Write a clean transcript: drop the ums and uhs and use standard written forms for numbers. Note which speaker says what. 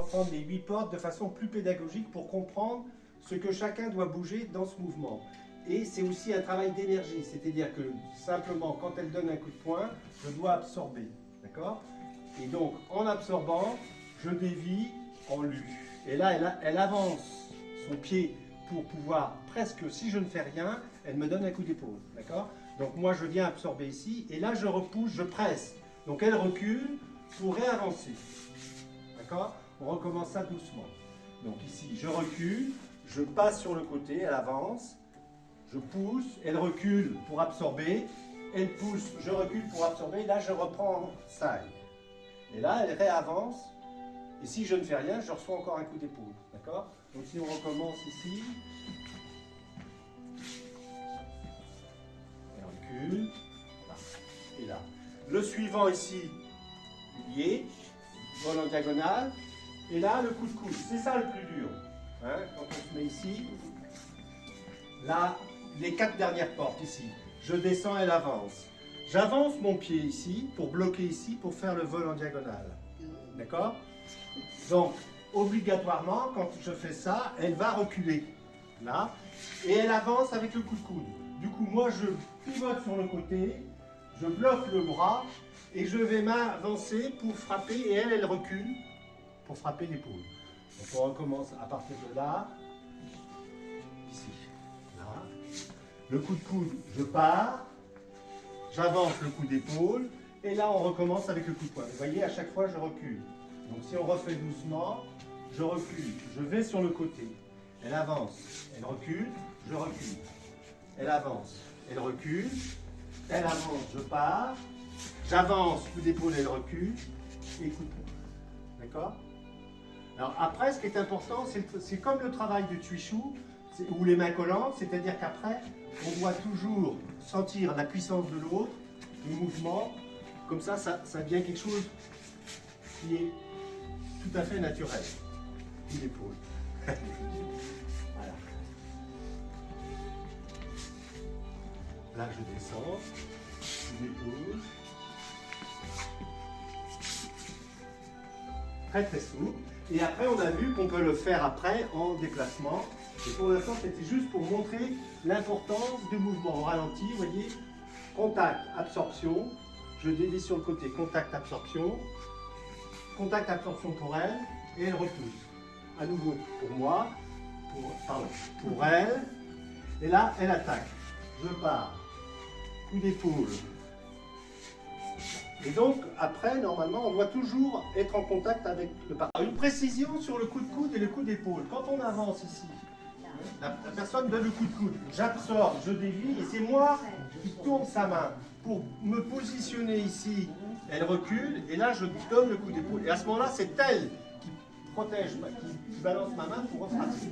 Speaker 1: reprendre les 8 portes de façon plus pédagogique pour comprendre ce que chacun doit bouger dans ce mouvement. Et c'est aussi un travail d'énergie, c'est-à-dire que simplement quand elle donne un coup de poing, je dois absorber, d'accord? Et donc en absorbant, je dévie en lu. Et là, elle avance son pied pour pouvoir, presque si je ne fais rien, elle me donne un coup d'épaule, d'accord? Donc moi je viens absorber ici, et là je repousse, je presse. Donc elle recule pour réavancer, d'accord? On recommence ça doucement. Donc ici, je recule, je passe sur le côté, elle avance, je pousse, elle recule pour absorber, elle pousse, je recule pour absorber, là je reprends ça. Et là, elle réavance, et si je ne fais rien, je reçois encore un coup d'épaule, d'accord? Donc si on recommence ici, elle recule, voilà, et là. Le suivant ici, lié, vol en diagonale, et là, le coup de coude, c'est ça le plus dur. Hein, quand on se met ici, là, les 4 dernières portes ici, je descends, elle avance. J'avance mon pied ici, pour bloquer ici, pour faire le vol en diagonale. D'accord? Donc, obligatoirement, quand je fais ça, elle va reculer, là, et elle avance avec le coup de coude. Du coup, moi, je pivote sur le côté, je bloque le bras, et je vais m'avancer pour frapper, et elle recule pour frapper l'épaule. Donc on recommence à partir de là, ici, là. Le coup de coude, je pars, j'avance le coup d'épaule, et là on recommence avec le coup de poing. Vous voyez, à chaque fois je recule. Donc si on refait doucement, je recule, je vais sur le côté. Elle avance, elle recule, je recule. Elle avance, elle recule, elle avance, je pars, j'avance, coup d'épaule, elle recule, et coup de poing. D'accord? Alors après, ce qui est important, c'est comme le travail du Tsuishu, ou les mains collantes, c'est-à-dire qu'après, on doit toujours sentir la puissance de l'autre, le mouvement, comme ça devient quelque chose qui est tout à fait naturel. Coup d'épaule. Voilà. Là, je descends, coup d'épaule. Très très souple. Et après, on a vu qu'on peut le faire après en déplacement. Et pour l'instant, c'était juste pour montrer l'importance du mouvement. On ralentit, vous voyez, contact, absorption. Je dévie sur le côté, contact, absorption pour elle, et elle repousse. À nouveau pour moi, pour elle. Et là, elle attaque. Je pars. Coup d'épaule. Et donc, après, normalement, on doit toujours être en contact avec le partenaire. Une précision sur le coup de coude et le coup d'épaule. Quand on avance ici, la personne donne le coup de coude. J'absorbe, je dévie, et c'est moi qui tourne sa main. Pour me positionner ici, elle recule, et là, je donne le coup d'épaule. Et à ce moment-là, c'est elle qui protège, qui balance ma main pour refrapper.